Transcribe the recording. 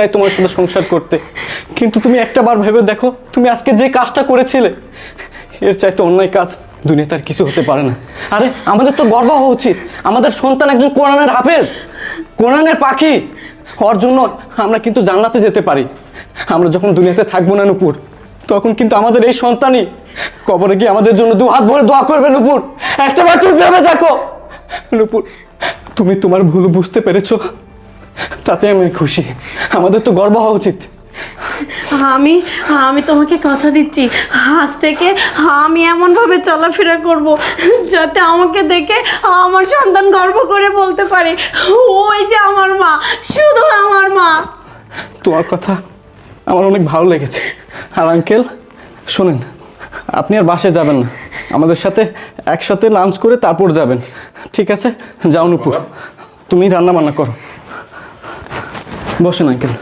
চাই তোমার সাথে সংসার করতে, কিন্তু তুমি একটা বার ভেবে দেখো, তুমি আজকে যে কাজটা করেছিলে এর চাইতে অন্যায় কাজ দুনিয়াতে আর কিছু হতে পারে না। আরে আমাদের তো গর্ব হওয়া উচিত, আমাদের সন্তান একজন কোরআনের হাফেজ, কোরআনের পাখি। হওয়ার জন্য আমরা কিন্তু জান্নাতে যেতে পারি। আমরা যখন দুনিয়াতে থাকবো না নূপুর, তখন কিন্তু আমাদের এই সন্তানই কবরে গিয়ে আমাদের জন্য দু হাত ভরে দোয়া করবে। নূপুর, একটা বার তুমি ভেবে দেখো। নূপুর, তুমি তোমার ভুল বুঝতে পেরেছো, তাতে আমি খুশি। আমাদের তো গর্ব হওয়া উচিত। আমি আমি তোমাকে কথা দিচ্ছি, আজ থেকে আমি এমনভাবে চলাফেরা করব যাতে আমাকে দেখে আমার সন্তান গর্ব করে বলতে পারে, ওই যে আমার মা, শুধু আমার মা। তোমার কথা আমার অনেক ভালো লেগেছে। আর আঙ্কেল শোনেন, আপনি আর বাসায় যাবেন না, আমাদের সাথে একসাথে লাঞ্চ করে তারপর যাবেন, ঠিক আছে? যাও নূপুর, তুমি রান্না বান্না করো। বসেন আঙ্কেল।